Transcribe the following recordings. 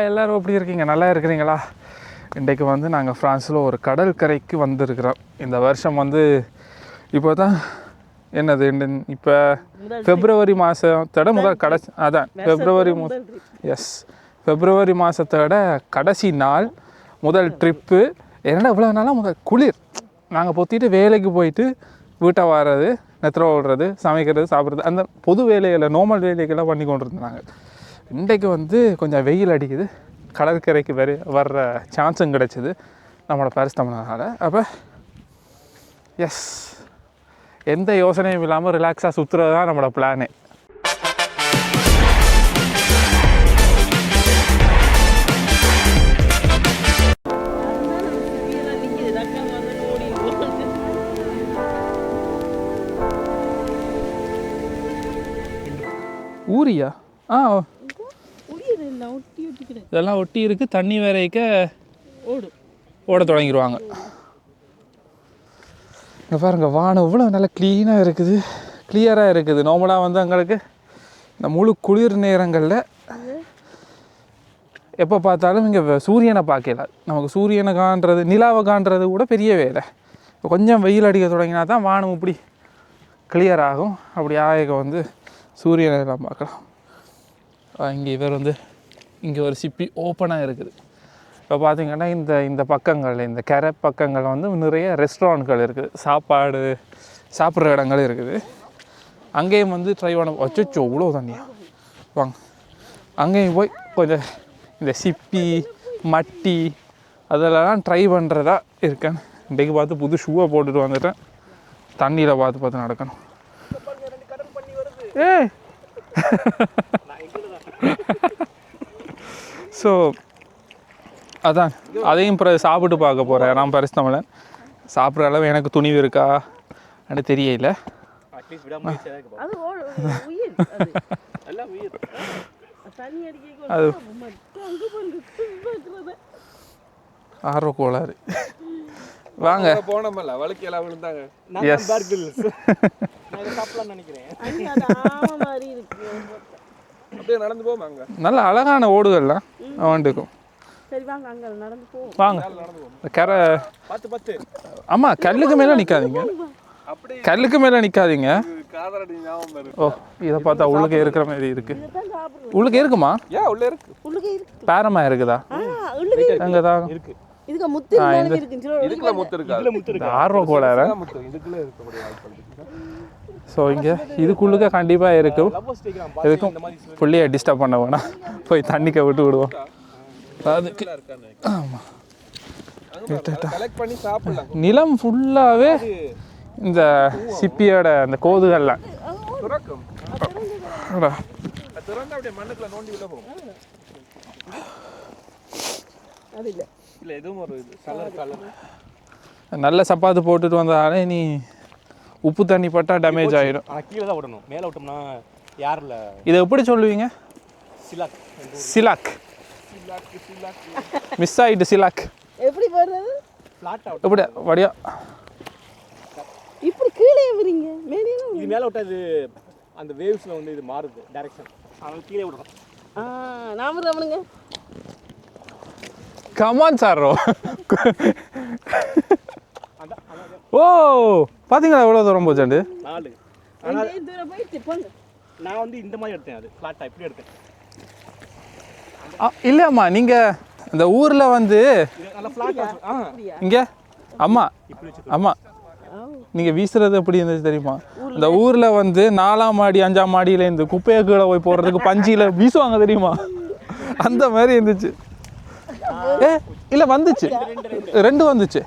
எல்லோரும் எப்படி இருக்கீங்க? நல்லா இருக்கிறீங்களா? இன்றைக்கு வந்து நாங்கள் ஃப்ரான்ஸில் ஒரு கடற்கரைக்கு வந்திருக்கிறோம். இந்த வருஷம் வந்து இப்போ தான் என்னது இப்போ ஃபெப்ரவரி மாதத்தோட முதல் கடைசி அதான் ஃபெப்ரவரி மாதத்தோட கடைசி நாள் முதல் ட்ரிப்பு. என்னடா இவ்வளோ நாளாக முதல் குளிர். நாங்கள் பொத்திட்டு வேலைக்கு போயிட்டு வீட்டை வர்றது, நெத்திர ஓடுறது, சமைக்கிறது, சாப்பிட்றது, அந்த பொது வேலைகளை நார்மல் வேலைகள்லாம் பண்ணி கொண்டு இருந்தாங்க. இன்றைக்கு வந்து கொஞ்சம் வெயில் அடிக்குது, கடற்கரைக்கு வர்ற சான்ஸும் கிடச்சிது நம்மளோட பாரிஸ் தமிழ்நாடு. அப்போ எஸ், எந்த யோசனையும் இல்லாமல் ரிலாக்ஸாக சுற்றுறது தான் நம்மளோட பிளானே. ஊரியா? இதெல்லாம் ஒட்டி இருக்குது. தண்ணி வரைக்க ஓட தொடங்கிடுவாங்க. இங்கே பாருங்க, வானம் இவ்வளோ நல்லா க்ளீனாக இருக்குது, கிளியராக இருக்குது. நார்மலாக வந்து எங்களுக்கு இந்த முழு குளிர் நேரங்களில் எப்போ பார்த்தாலும் இங்கே சூரியனை பார்க்கல. நமக்கு சூரியனை காண்றது, நிலாவை காண்றது கூட பெரிய வேலை. இப்போ கொஞ்சம் வெயில் அடிக்க தொடங்கினா தான் வானம் இப்படி கிளியர் ஆகும். அப்படி ஆக வந்து சூரியனை எல்லாம் பார்க்கலாம். இங்கே இவர் வந்து இங்கே ஒரு சிப்பி ஓப்பனாக இருக்குது. இப்போ பார்த்திங்கன்னா இந்த பக்கங்கள், இந்த கரை பக்கங்கள் வந்து நிறைய ரெஸ்டாரண்ட்கள் இருக்குது, சாப்பிட்ற இடங்கள் இருக்குது. அங்கேயும் வந்து ட்ரை பண்ண வச்சோ இவ்வளோ தண்ணியா வாங்க. அங்கேயும் போய் கொஞ்சம் இந்த சிப்பி மட்டி அதெல்லாம் ட்ரை பண்ணுறதா இருக்கேன். இன்றைக்கு பார்த்து புது ஷூவை போட்டுட்டு வந்துட்டேன். தண்ணியில் பார்த்து நடக்கணும். ஸோ அதான் அதையும் சாப்பிட்டு பார்க்க போகிறேன். நான் பாரிஸ் தமிழன். சாப்பிட்ற அளவு எனக்கு துணிவு இருக்கா அப்படின்னு தெரியல. அது ஆர்வ கோளாறு. வாங்க போனோம்ல, வழுக்கி எல்லாம் விழுந்தாங்க. அப்படியே நடந்து போவாங்க. நல்ல அழகான ஓடுகள்லாம் அவண்டுக்கும். வாங்க கரை பார்த்து. ஆமாம், கல்லுக்கு மேலே நிற்காதீங்க, கல்லுக்கு மேலே நிற்காதீங்க. ஓ, இதை பார்த்தா உள்ளுக்கு இருக்கிற மாதிரி இருக்கு. உள்ளுக்கு இருக்குமா? உள்ளே இருக்கு. பேரமா இருக்குதா? அங்கே தான் இருக்கு. ஆர்வ கோளாறு. ஸோ இங்கே இதுக்குள்ளுக்க கண்டிப்பாக இருக்கும். எதுக்கும் புள்ளியை டிஸ்டர்ப் பண்ண வேணாம், போய் தண்ணிக்க விட்டு விடுவோம். அதுக்கு ஆமாம், நிலம் ஃபுல்லாகவே இந்த சிப்பியோட அந்த கோதுகள்லாம் நல்ல சப்பாத்து போட்டுட்டு வந்தாலே நீ உப்பு தண்ணி பட்டா டேமேஜ் ஆகிடும். கீழே தான் விடணும், மேலே விட்டோம்னா யாரில். இதை எப்படி சொல்லுவீங்க? சிலாக். மிஸ் ஆகிட்டு சிலாக். எப்படி போடுறது? எப்படி வடியா இப்படி கீழே வரீங்க, இது மேலே விட்டாது அந்த வேவ்ஸில் வந்து இது மாறுது டைரக்ஷன். அவங்க கீழே விடணும். நாம ரவணுங்க. Come on sorrow. ஓ, பார்த்தீங்களா எவ்வளோ தூரம் போச்சாண்டு? 4. நான் வந்து இந்த மாதிரி எடுத்தேன், அது ஃப்ளாட்டாக இப்படி எடுத்தேன். இல்லையாம்மா, நீங்கள் இந்த ஊரில் வந்து இங்கே அம்மா நீங்கள் வீசுறது எப்படி இருந்துச்சு தெரியுமா? இந்த ஊரில் வந்து 4ஆம் மாடி 5ஆம் மாடியில் இந்த குப்பையை கீழே போய் போடுறதுக்கு பஞ்சியில் வீசுவாங்க தெரியுமா? அந்த மாதிரி இருந்துச்சு. இல்லை வந்துச்சு, 2 வந்துச்சு,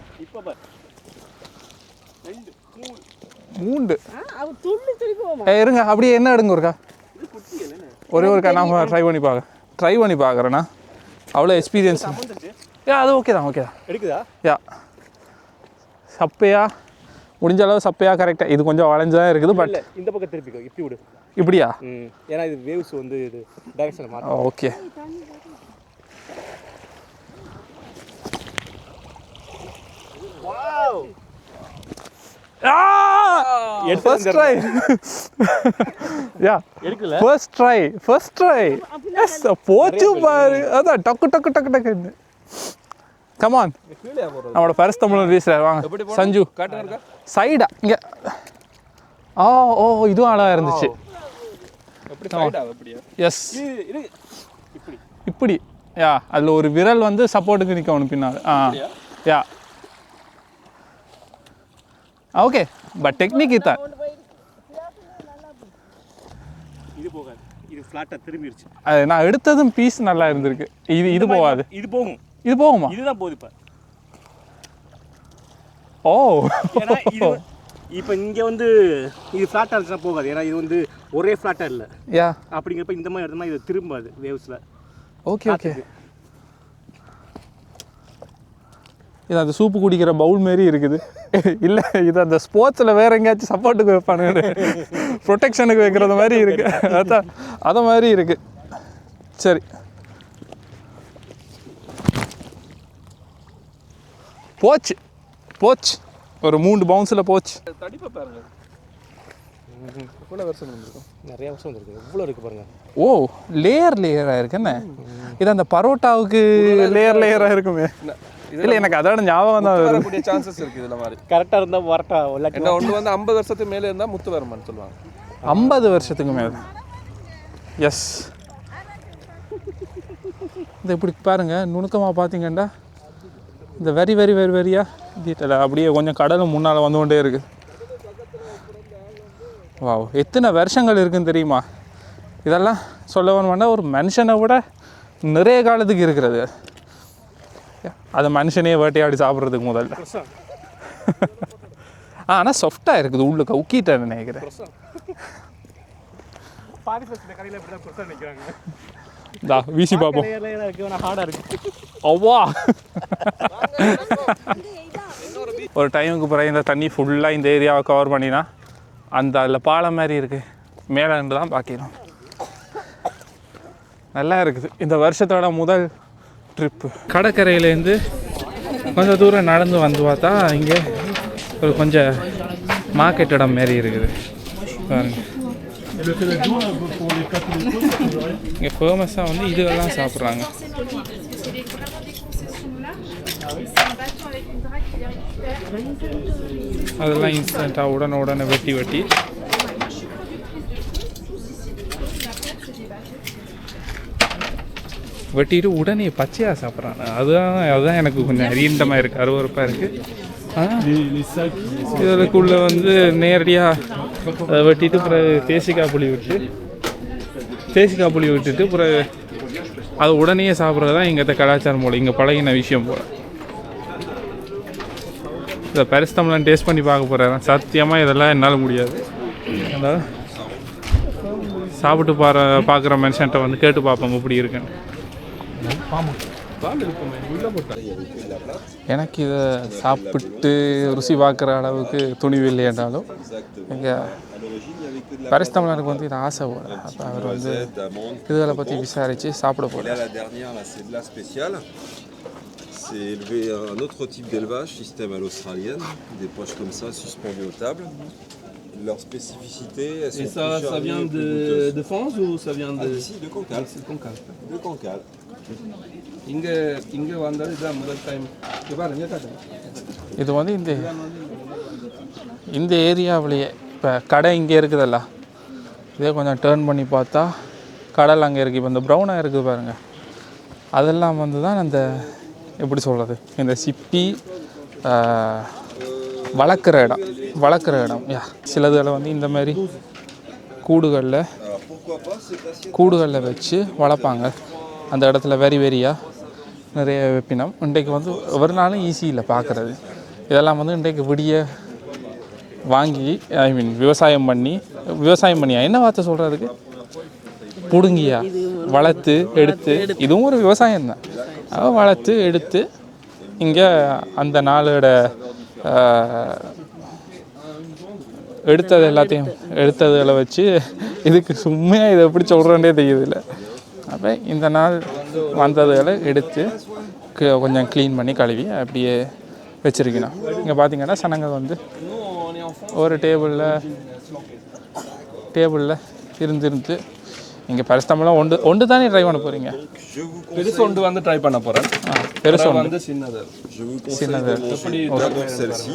3. இருங்க, அப்படியே என்ன எடுங்க ஒருக்கா, ஒரே ஒருக்கா நான் ட்ரை பண்ணி பார்க்குறேண்ணா. அவ்வளோ எக்ஸ்பீரியன்ஸ். அது ஓகே தான் எடுக்குதா? சப்பையா முடிஞ்ச அளவு சப்பையா கரெக்டாக. இது கொஞ்சம் வளைஞ்சதான் இருக்குது. பட் இந்த பக்கம் திருப்பிக்கோ, இப்படி விடு. இப்படியா? ஏன்னா இது வேவ்ஸ் வந்து இது டைரக்ஷன் மாறும். ஓகே. ஃபர்ஸ்ட் ட்ரை யா எடுக்கல ஃபர்ஸ்ட் ட்ரை எஸ் போச்சு பாரு அதான் டக்கு டக்கு டக்கு டக்குன்னு கமான் நம்மளோட ஃபர்ஸ்ட் தமிழ் ரீசர் வாங்க சஞ்சு சைடா இங்கே ஓ இதுவும் அழகாக இருந்துச்சு எஸ் இப்படி யா அதில் ஒரு விரல் வந்து சப்போர்ட்டுக்கு நிற்கணும் பின்னால் யா ஓகே பட் டெக்னிக் இதுதான் இது போகாது இது ஃப்ளாட்டாக திரும்பிடுச்சு அது நான் எடுத்ததும் பீஸ் நல்லா இருந்திருக்கு இது போகாது இது போகுமா இதுதான் போகுது இப்போ ஏன்னா இது இப்போ இங்கே வந்து இது ஃப்ளாட்டாக இருந்துச்சுன்னா போகாது ஏன்னா இது வந்து ஒரே ஃப்ளாட்டாக இல்லை யா அப்படிங்கிறப்ப இந்த மாதிரி எடுத்தோம்னா இது திரும்பாது வேவ்ஸில் ஓகே இது அந்த சூப்பு குடிக்கிற பவுல் மாரி இருக்குது இல்லை இது அந்த ஸ்போர்ட்ஸில் வேற எங்கேயாச்சும் சப்போர்ட்டுக்கு வைப்பானுங்க ப்ரொடெக்ஷனுக்கு வைக்கிறது மாதிரி இருக்கு அதான் அதை மாதிரி இருக்கு சரி போச்சு ஒரு 3 பவுன்ஸில் போச்சு தடிப்பை பாருங்க எவ்வளோ வருஷம் வந்துருக்கும் நிறைய வருஷம் வந்துருக்கு எவ்வளோ இருக்குது பாருங்கள் ஓ லேயராக இருக்குன்னு இது அந்த பரோட்டாவுக்கு லேயராக இருக்குமே இல்லை எனக்கு அதோட ஞாபகம் தான் வரக்கூடிய சான்சஸ் இருக்குது இதில் மாதிரி கரெக்டாக இருந்தால் வரட்டா என்ன ஒன்று வந்து 50 வருஷத்துக்கு மேலே இருந்தால் முத்து வருமான்னு சொல்லுவாங்க 50 வருஷத்துக்கு மேலே எஸ் இது இப்படி பாருங்கள் நுணுக்கமாக பார்த்தீங்கன்னா இந்த வெரியா டீட்டெயிலாக அப்படியே கொஞ்சம் கடலும் முன்னால் வந்து கொண்டே இருக்குது வாவ் எத்தனை வருஷங்கள் இருக்குன்னு தெரியுமா இதெல்லாம் சொல்ல வேணும்னா ஒரு மனுஷனை விட நிறைய காலத்துக்கு இருக்கிறது அதை மனுஷனே வேட்டையாடி சாப்பிட்றதுக்கு முதல்ல ஆனால் சாஃப்டாக இருக்குது உள்ள உக்கிட்டேன் நினைக்கிறேன் வீசி பார்ப்போம் அவ்வா ஒரு டைமுக்கு பிறகு இந்த தண்ணி ஃபுல்லாக இந்த ஏரியாவை கவர் பண்ணினா அந்த அதில் பாலம் மாதிரி இருக்குது மேலே இருந்து தான் பார்க்கணும் நல்லா இருக்குது இந்த வருஷத்தோட முதல் ட்ரிப்பு கடற்கரையிலேருந்து கொஞ்சம் தூரம் நடந்து வந்து பார்த்தா இங்கே ஒரு கொஞ்சம் மார்க்கெட் இடம் மாரி இருக்குது பாருங்க இங்கே ஃபேமஸாக வந்து இதுவெல்லாம் சாப்பிட்றாங்க அதெல்லாம் இன்ஸ்டண்ட்டாக உடனே வெட்டி வெட்டிட்டு உடனே பச்சையாக சாப்பிட்றாங்க அதுதான் எனக்கு கொஞ்சம் அரியண்டமாக இருக்குது அருவறுப்பாக இருக்குது இதுக்குள்ளே வந்து நேரடியாக அதை வெட்டிட்டு பிறகு தேசிக்காய் புளி விட்டுட்டு பிறகு அது உடனே சாப்பிட்றது தான் இங்கே கலாச்சாரம் போல் இங்கே பழகின விஷயம் போல் இதை பரிசுத்தம்லாம் டேஸ்ட் பண்ணி பார்க்க போகிறேன் சத்தியமாக இதெல்லாம் என்னால் முடியாது அதாவது சாப்பிட்டு பார்க்குற மனுஷன்ட்ட வந்து கேட்டு பார்ப்போங்க இப்படி இருக்குன்னு எனக்கு இதை சாப்பிட்டு ருசி பார்க்குற அளவுக்கு துணிவு இல்லையென்றாலும் எங்கள் பரிசுத்தமிழருக்கு வந்து இது ஆசை போல அப்போ அவர் வந்து இதுகளை பற்றி விசாரித்து சாப்பிட போகிறார். C'est élevé un autre type d'élevage, système à l'australienne, des poches comme ça suspendues aux tables. Leur spécificité, elles sont et ça vient de France ou ça vient de ici, de Cancale. De Cancale. இங்கே வந்தால் இதுதான் முதல் time பாருங்க காட்டுங்க. இது வந்து இந்த ஏரியாவிலேயே இப்போ கடை இங்கே இருக்குதல்ல இதே கொஞ்சம் டேர்ன் பண்ணி பார்த்தா கடல் அங்கே இருக்குது. இப்போ இந்த ப்ரௌனாக இருக்குது பாருங்கள் அதெல்லாம் வந்து தான் அந்த எப்படி சொல்கிறது இந்த சிப்பி வளர்க்குற இடம் யா சிலதில் வந்து இந்த மாதிரி கூடுகளில் வச்சு வளர்ப்பாங்க. அந்த இடத்துல வெரியாக நிறைய வெப்பினம் இன்றைக்கு வந்து ஒரு நாளும் ஈஸி இல்லை பார்க்குறது. இதெல்லாம் வந்து இன்றைக்கு விடிய வாங்கி விவசாயம் பண்ணி என்ன வார்த்தை சொல்கிறதுக்கு பிடுங்கியா வளர்த்து எடுத்து இதுவும் ஒரு விவசாயம் தான். வளர்த்து எடுத்து இங்கே அந்த நாளோட எடுத்ததில் வச்சு இதுக்கு சும்மையாக இதை எப்படி சொல்கிறேன்னே தெரியுதில்ல. அப்போ இந்த நாள் வந்ததுகளை எடுத்து கொஞ்சம் க்ளீன் பண்ணி கழுவி அப்படியே வச்சுருக்கணும். இங்கே பார்த்தீங்கன்னா சனங்கள் வந்து ஒரு டேபிளில் இருந்து இங்கே பரிசுத்தமெல்லாம் ஒன்று தானே ட்ரை பண்ண போகிறீங்க? Je vous பெருசு ஒன்று வந்து ட்ரை பண்ண போகிறேன். பெருசு ஒன்று வந்து சின்னது. Je vous conseille de manger d'abord celle-ci.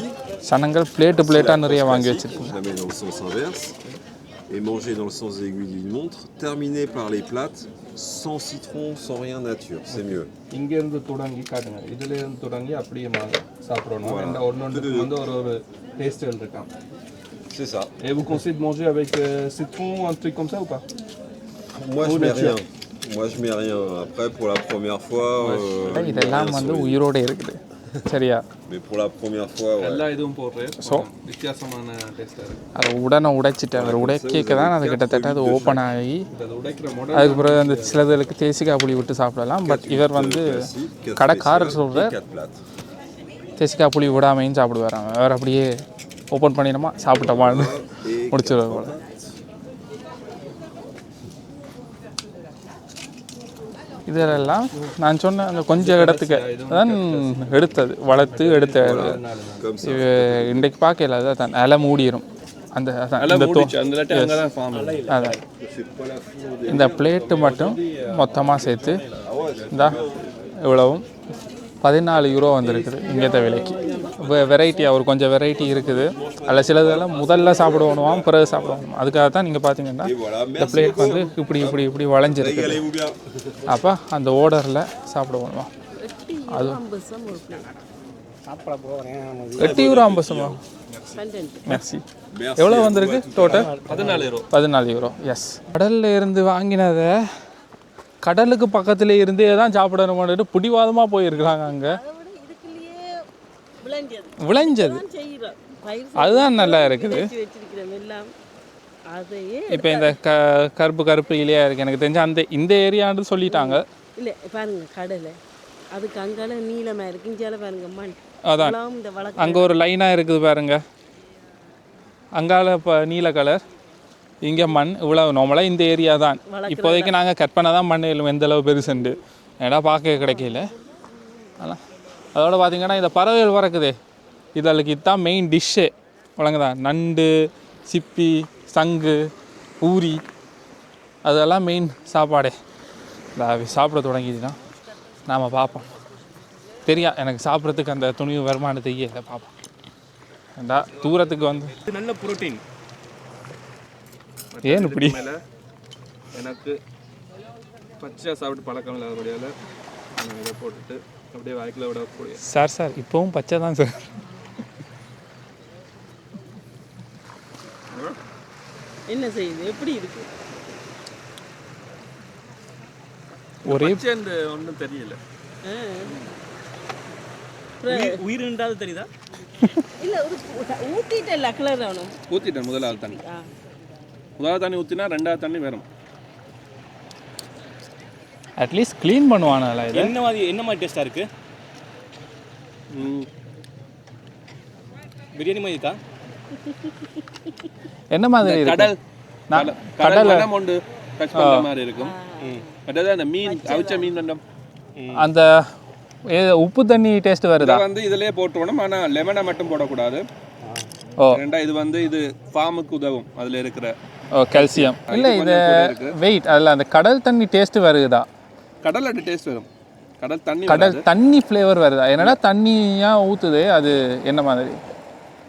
சனங்கள் பிளேட்டாக நிறைய வாங்கி வச்சுருக்கீங்க. Je la mets dans le sens inverse et manger dans le sens des aiguilles d'une montre. Terminer par les plates, sans citron, sans rien nature, c'est mieux. இங்கேருந்து தொடங்கி காட்டுங்க. இதுலேருந்து தொடங்கி அப்படியே நாங்கள் சாப்பிடணும். ஒன்று வந்து ஒரு டேஸ்ட்டுகள் இருக்கான். C'est ça. Et vous conseillez de manger avec citron, un truc comme ça ou pas? Moi je mets rien. Moi je mets rien. Après pour la première fois. இதெல்லாம் வந்து உயிரோடு இருக்குது சரியா? Mais pour la première fois, ouais. எல்லா இதுவும் போடுறேன். So வித்தியாசமான டேஸ்ட்டாக இருக்குது. அதை உடனே உடைச்சிட்டு அவர் உடைக்க தான் அது கிட்டத்தட்ட அது ஓப்பன் ஆகி அது உடைக்கிற அதுக்கு பிறகு அந்த சிலதுக்கு தேசிக்காய் புளி விட்டு சாப்பிடலாம். பட் இவர் வந்து கடைக்காரர் சொல்கிற 4 plates. தேசிக்காய் புளி விடாமையும் சாப்பிடுவாராம். அவர் அப்படியே ஓப்பன் பண்ணினோமா சாப்பிட்டோமான்னு முடிச்சிடுவார் போல. இதெல்லாம் நான் சொன்ன அந்த கொஞ்சம் இடத்துக்கு தான் எடுத்தது வளர்த்து எடுத்த இன்றைக்கு பார்க்கல அதான் இலை மூடிடும் அந்த அதான் இந்த பிளேட்டு மட்டும் மொத்தமாக சேர்த்து இந்த இவ்வளவும் 14 யூரோ வந்திருக்குது இங்கேத்த விலைக்கு. வெரைட்டி அவர் கொஞ்சம் வெரைட்டி இருக்குது. அதில் சிலதெல்லாம் முதல்ல சாப்பிடுவோம் பிறகு சாப்பிடுவோம். அதுக்காக தான் நீங்கள் பார்த்தீங்கன்னா இந்த பிளேட் வந்து இப்படி வளைஞ்சிருக்குது. அப்போ அந்த ஓர்டரில் சாப்பிடுவோம். அது 8 யூரோ 50 மெர்சி. எவ்வளோ வந்திருக்கு டோட்டல்? 14 யூரோ. எஸ். கடலில் இருந்து வாங்கினதை கடலுக்கு பக்கத்துல இருந்தே தான் சாப்பிடணும்னு பிடிவாதமாக போயிருக்கிறாங்க. அங்கே விளைஞ்சது அதுதான் நல்லா இருக்குது. இப்போ இந்த கருப்பு இலையா இருக்குது எனக்கு தெரிஞ்சு அந்த இந்த ஏரியான்னு சொல்லிட்டாங்க. இல்லை பாருங்க கடலை அதுக்கு அங்கால நீளமாக இருக்கு இஞ்சால பாருங்க மண். அதான் அங்கே ஒரு லைனாக இருக்குது பாருங்க. அங்கால இப்போ நீல கலர் இங்கே மண் இவ்வளோ நார்மலாக இந்த ஏரியா தான். இப்போதைக்கு நாங்கள் கற்பனை தான் மண் எந்த அளவு பெருசுண்டு ஏன்னா பார்க்க கிடைக்கல. ஆனால் அதோட பார்த்தீங்கன்னா இந்த பறவைகள் பறக்குதே இதற்கு இதுதான் மெயின் டிஷ்ஷே வழங்குதா. நண்டு, சிப்பி, சங்கு, ஊரி அதெல்லாம் மெயின் சாப்பாடே. சாப்பிட தொடங்கிதுன்னா நாம் பார்ப்போம். தெரியா எனக்கு சாப்பிட்றதுக்கு அந்த துணிவு வருமானத்தையே இல்லை பார்ப்போம். ஏண்டா தூரத்துக்கு வந்து நல்ல புரோட்டீன். ஏன் இப்படி எனக்கு பச்சையாக சாப்பிட்டு பழக்கம் இல்லாதபடியால் இதை போட்டுட்டு அப்படியே வாய்க்கில் விடக்கூடிய. சார் இப்போவும் பச்சை தான் சார். என்ன செய்யுது எப்படி இருக்கு? ஒரே ஒன்றும் தெரியல. உயிரின்றாவது தெரியுதா? இல்லை ஊற்றிட்டல கலர் ஆகணும். ஊற்றிட்டேன் முதலாவது தண்ணி ஊற்றினா ரெண்டாவது தண்ணி வரும். அட்லீஸ்ட் க்ளீன் பண்ணுவானல. இது என்ன மாதிரி டேஸ்ட்டாக இருக்குது? பிரியாணி மாதிரி இருக்கா? என்ன மாதிரி இருக்கு? கடல் ஒன்று டச் பண்ணுற மாதிரி இருக்கும். அதாவது அந்த மீன் அவிச்ச மீன் வண்டம் அந்த உப்பு தண்ணி டேஸ்ட் வருதா? வந்து இதிலே போட்டுவோம். ஆனால் லெமனை மட்டும் போடக்கூடாது. ரெண்டா இது ஃபார்முக்கு உதவும் அதில் இருக்கிற கால்சியம். இல்லை இது வெயிட் அதில் அந்த கடல் தண்ணி டேஸ்ட் வருதா? கடல் டேஸ்ட் வரும். கடல் தண்ணி ஃப்ளேவர் வருதா? என்னடா தண்ணியாக ஊற்றுது அது என்ன மாதிரி?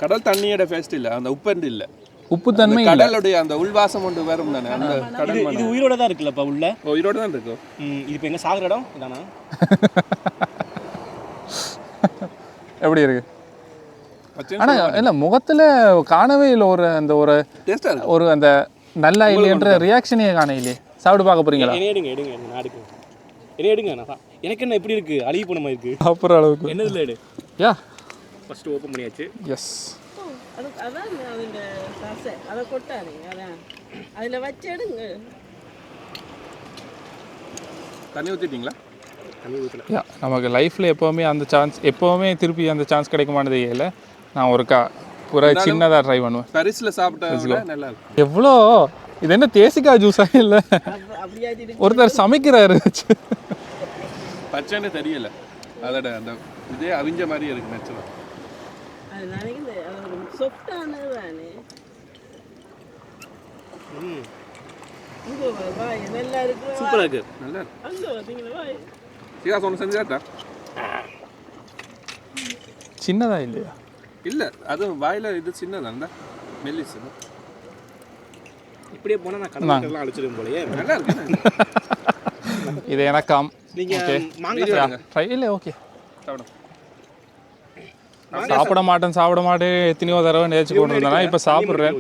கடல் தண்ணியோட டேஸ்ட் இல்லை, அந்த உப்பு இல்லை, உப்பு தன்மை கடலுடைய அந்த உள்வாசம் கொண்டு வரும் தானே. அந்த கடல் இது உயிரோட தான் இருக்குல்லப்பா உள்ள? உயிரோட தான் இருக்கும். இது இப்போ எங்கே சாகுற இடம் இதானா? எப்படி இருக்கு? ஆனால் இல்லை முகத்தில் காணவே இல்லை ஒரு டேஸ்ட்டாக ஒரு அந்த நல்லா இல்லைன்ற ரியாக்ஷனே காண இல்லையே. சாப்பிட்டு பார்க்க போறீங்களா? எடுங்க நான் எடுக்கிறேன். எடுங்க நான் எனக்கு என்ன எப்படி இருக்குது? அழுகி போன மாதிரி இருக்குது. அப்புறம் அளவுக்கு என்னதில் எடு. யா ஃபஸ்ட்டு ஓப்பன் பண்ணியாச்சு. எஸ். அதான் இந்த சாசை அதை கொட்டாதீங்க. அதான் அதில் வச்சு எடுங்க. தண்ணி ஊற்றிட்டீங்களா? தண்ணி ஊற்றல. யா நமக்கு லைஃப்பில் எப்போவுமே திருப்பி அந்த சான்ஸ் கிடைக்குமானதே இல்லை. நான் ஒரு சின்னதாக ட்ரை பண்ணுவேன். பரிசில் சாப்பிட்டா நல்லா இருக்கும். எவ்வளோ இது என்ன தேசிக்காய் ஜூஸா இல்லை ஒருத்தர் சமைக்கிறாரு பச்சைன்னு தெரியல. அதோட அந்த இதே அவிஞ்ச மாதிரி இருக்கு நேச்சுரல். அதனால சொஃப்டானது தானே. இங்கே வாய் நல்லா இருக்கு. சூப்பராக இருக்கு. நல்லா இருக்கு. அங்கே பார்த்தீங்களா வாய். சீதா சொன்ன செஞ்சாட்டா சின்னதா இல்லையா? இல்லை அது வாயில் இது சின்னதாண்டா மெல்லிஸ் இப்படியே போனால் நான் கடலாம் அழைச்சிடும் போலயே. நல்லா இருக்கு. இது எனக்காம். நீங்கள் மாங்காய் ட்ரை இல்லை ஓகே. சாப்பிடும். சாப்பிட மாட்டேன் எத்தனையோ தடவை நேர்ச்சி கொண்டு வந்தேன்னா இப்போ சாப்பிட்றேன்.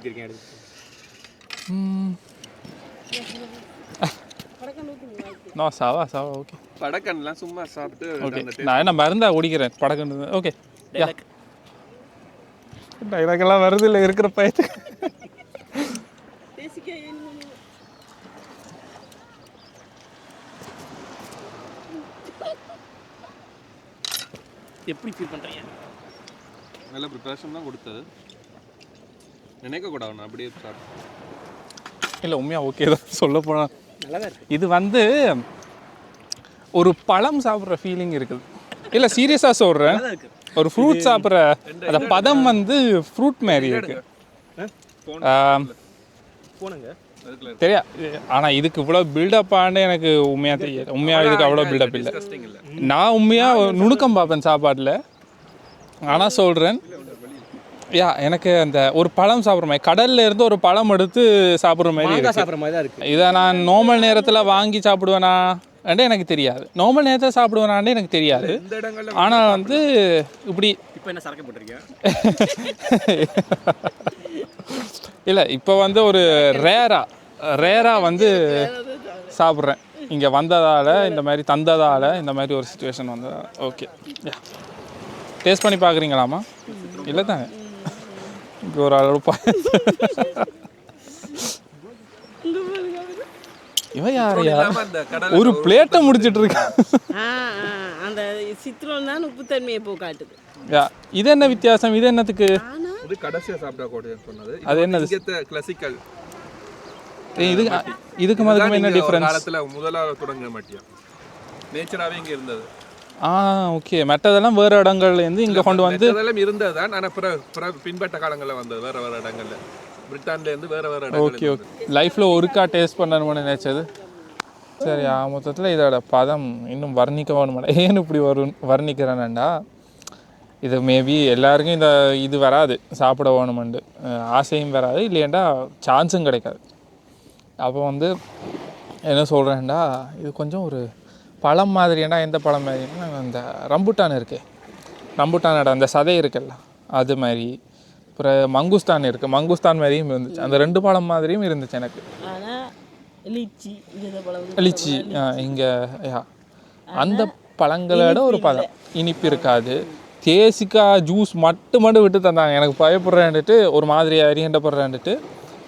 நான் சாவா ஓகே படக்கன்லாம் சும்மா சாப்பிட்டு ஓகே. நான் என்ன மருந்தா குடிக்கிறேன் படக்கண்டு. ஓகே டைலாக்லாம் வருது இல்லை இருக்கிற பயத்து. எப்படி ஃபீல் பண்ணுறீங்க? நல்ல ப்ரிப்பரேஷன் தான் கொடுத்தது. நினைக்கக்கூடாது நான் அப்படியே சாப்பிட்டேன். இல்லை உண்மையாக ஓகே தான் சொல்ல போனால். நல்லா தான் இருக்கு. இது வந்து ஒரு பழம் சாப்பிட்ற ஃபீலிங் இருக்குது. இல்லை சீரியஸாக சொல்கிறேன். ஒரு ஃப்ரூட் சாப்பிட்ற அந்த பதம் வந்து ஃப்ரூட் மாதிரி இருக்கு. போனுங்க தெரியா. ஆனால் இதுக்கு இவ்வளோ பில்டப் ஆண்டு எனக்கு உண்மையாக தெரியல. உண்மையாக இதுக்கு அவ்வளோ பில்டப் இல்லை. நான் உண்மையாக நுணுக்கம் பார்ப்பேன் சாப்பாட்டில். ஆனால் சொல்கிறேன் எனக்கு அந்த ஒரு பழம் சாப்பிட்ற மாதிரி கடல்ல இருந்து ஒரு பழம் எடுத்து சாப்பிட்ற மாதிரி சாப்பிட்ற மாதிரி தான் இருக்குது. இதை நான் நார்மல் நேரத்தில் வாங்கி சாப்பிடுவேனா எனக்கு தெரியாது. நார்மல் நேரத்தில் சாப்பிடுவேனான்னு எனக்கு தெரியாது. ஆனால் வந்து இப்படி இப்போ என்ன சரக்கு போட்டிருக்கீங்க? இல்லை இப்போ வந்து ஒரு ரேராக வந்து சாப்பிட்றேன். இங்கே வந்ததால் இந்த மாதிரி தந்ததால் இந்த மாதிரி ஒரு சுச்சுவேஷன் வந்ததால். ஓகே டேஸ்ட் பண்ணி பார்க்குறீங்களாமா? இல்லை தானே இங்கே ஒரு அளவு இவன் யாரையா ஒரு பிளேட்டை முடிச்சிட்டு இருக்கான். அந்த சித்திரம் தான் உப்புத்தன்மையை போ காட்டுது. இது என்ன வித்தியாசம்? இது என்னத்துக்கு? இது கடைசியா சாப்பிட்டா கூட சொன்னது. அது என்னது? கிளாசிக்கல். இதுக்கு மதுக்கு என்ன டிஃபரன்ஸ்? காலத்துல முதலாவது தொடங்க மாட்டியா நேச்சராவே இங்க இருந்தது. ஓகே. மற்றதெல்லாம் வேறு இடங்கள்லேருந்து இங்கே கொண்டு வந்து அதெல்லாம் இருந்தது தான். ஆனால் பின்பற்ற காலங்களில் வந்தது வேறு இடங்கள்ல. பிரிட்டான்லேருந்து வேறு இடங்கள். ஓகே லைஃப்பில் ஒருக்கா டேஸ்ட் பண்ணணும்னு நினைச்சது. சரி மொத்தத்தில் இதோட பதம் இன்னும் வர்ணிக்க வேணுமாடா. ஏன்னு இப்படி வர்ணிக்கிறேன்டா, இது மேபி எல்லாருக்கும் இது வராது, சாப்பிட வேணுமெண்டு ஆசையும் வராது, இல்லையாண்டா சான்ஸும் கிடைக்காது. அப்போ வந்து என்ன சொல்கிறேன்டா, இது கொஞ்சம் ஒரு பழம் மாதிரினா எந்த பழம் மாதிரினா அந்த ரம்புட்டான் இருக்கே, ரம்புட்டானோட அந்த சதை இருக்குல்ல அது மாதிரி. அப்புறம் மங்குஸ்தான் இருக்குது, மங்குஸ்தான் மாதிரியும் இருந்துச்சு. அந்த ரெண்டு பழம் மாதிரியும் இருந்துச்சு எனக்கு. லிச்சி இங்கே அந்த பழங்களோட ஒரு பழம் இனிப்பு இருக்காது. தேசிக்காய் ஜூஸ் மட்டும் விட்டு தந்தாங்க. எனக்கு பயப்படுறேன்ட்டு ஒரு மாதிரி அறியண்டப்படுறேன்ட்டு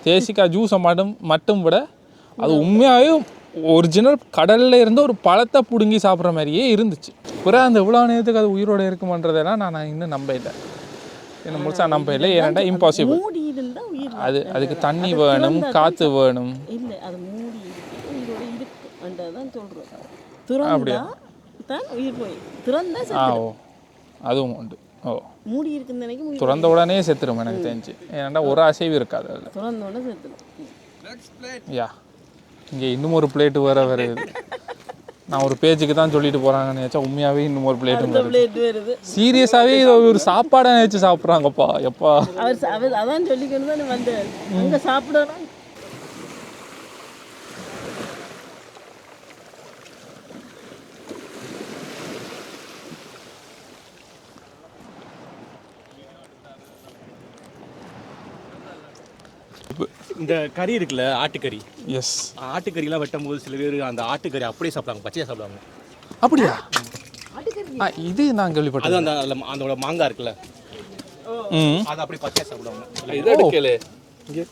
தேசிக்காய் ஜூஸை மட்டும் விட அது உண்மையாகவே ஒரிஜினல் கடலில் இருந்து ஒரு பழத்தை பிடுங்கி சாப்பிட்ற மாதிரியே இருந்துச்சு. பிறகு அந்த இவ்வளோ நேரத்துக்கு அது உயிரோடு இருக்குமன்றதெல்லாம் நான் இன்னும் நம்பல. என்ன முழுசாக நம்பல. ஏன்னாண்டா இம்பாசிபிள். அதுக்கு தண்ணி வேணும், காற்று வேணும். அப்படியா? அதுவும் உண்டு. மூடி இருக்கு திறந்த உடனே செத்துரும் எனக்கு தெரிஞ்சு. ஏன்னாண்டா ஒரு அசைவு இருக்காது அதில். யா இங்கே இன்னும் ஒரு பிளேட்டு வேறு நான் ஒரு பேஜுக்கு தான் சொல்லிட்டு போகிறாங்கன்னு நினச்சா உண்மையாகவே இன்னும் ஒரு பிளேட்டு வருது. சீரியஸாகவே இதை ஒரு சாப்பாடை நினச்சி சாப்பிட்றாங்கப்பா. எப்பா அதான் சொல்லிக்கணும் தான் வந்து அங்கே சாப்பிடணும். இந்த கறி இருக்குல்ல, ஆட்டுக்கறி. எஸ், ஆட்டுக்கறிலாம் வெட்டும் போது சில பேர் அந்த ஆட்டுக்கறி அப்படியே சாப்பிடுவாங்க, பச்சையாக சாப்பிடுவாங்க. அப்படியா? இது நான் கேள்விப்பட்டேன். அது அந்த அதோட மாங்காய் இருக்குல்ல, அதை அப்படியே பச்சையாக சாப்பிடுவாங்க. இதை எடுக்கல இங்கே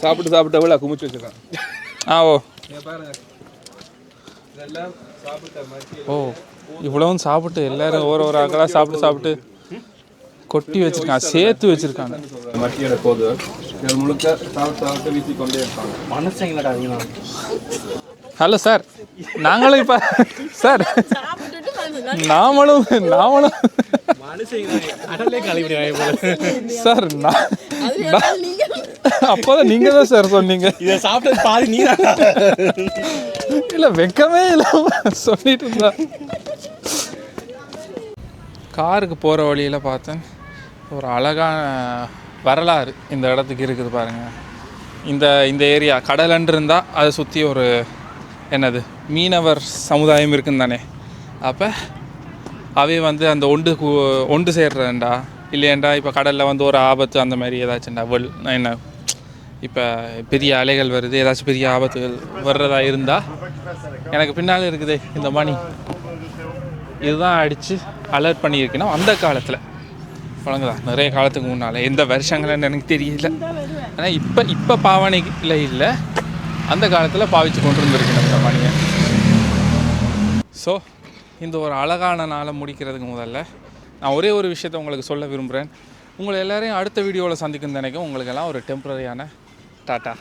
சாப்பிட்டு விட குமிச்சு வச்சுருக்கான். ஓ பாருங்க, இதெல்லாம் சாப்பிட்ட மாதிரி. இவ்வளவும் சாப்பிட்டு எல்லாரும் ஒரு ஆக்களாக சாப்பிட்டு கொட்டி வச்சிருக்கான், சேர்த்து வச்சிருக்காங்க. மட்டியோட போது முழுக்க சாப்பிட்டு வீசி கொண்டே இருப்பாங்க. மனசங்களா? ஹலோ சார், நாங்களும் இப்போ சார் நாமளும் கடலே காலி சார் நான் அப்போதான் நீங்கள் தான் சார் சொன்னீங்க இதை சாப்பிட்டது பாதி நீ இல்லை வெக்கமே இல்லாமல் சொல்லிட்டு இருந்தா. காருக்கு போகிற வழியில் பார்த்தேன் ஒரு அழகான வரலாறு இந்த இடத்துக்கு இருக்குது பாருங்கள். இந்த ஏரியா கடலன்று இருந்தால் அதை சுற்றி ஒரு என்னது மீனவர் சமுதாயம் இருக்குன்னு தானே. அப்போ அவை வந்து அந்த ஒன்று சேர்றேன்டா இல்லையேண்டா இப்போ கடலில் வந்து ஒரு ஆபத்து அந்த மாதிரி ஏதாச்சும்டா என்ன இப்போ பெரிய அலைகள் வருது ஏதாச்சும் பெரிய ஆபத்துகள் வர்றதா இருந்தால் எனக்கு பின்னால் இருக்குது இந்த மணி இதுதான் அடித்து அலர்ட் பண்ணியிருக்கணும் அந்த காலத்தில் வழங்குதா நிறைய காலத்துக்கு முன்னால் எந்த வருஷங்கள்னு எனக்கு தெரியல. ஆனால் இப்போ பாவனையில் இல்லை அந்த காலத்தில் பாவிச்சு கொண்டு இருந்திருக்கணும் இந்த மணியை. ஸோ இந்த ஒரு அழகான நாளை முடிக்கிறதுக்கு முதல்ல நான் ஒரே ஒரு விஷயத்தை உங்களுக்கு சொல்ல விரும்புகிறேன். உங்களை எல்லோரையும் அடுத்த வீடியோவில் சந்திக்கும் நினைக்கும் உங்களுக்கெல்லாம் ஒரு டெம்பரரியான டாட்டா.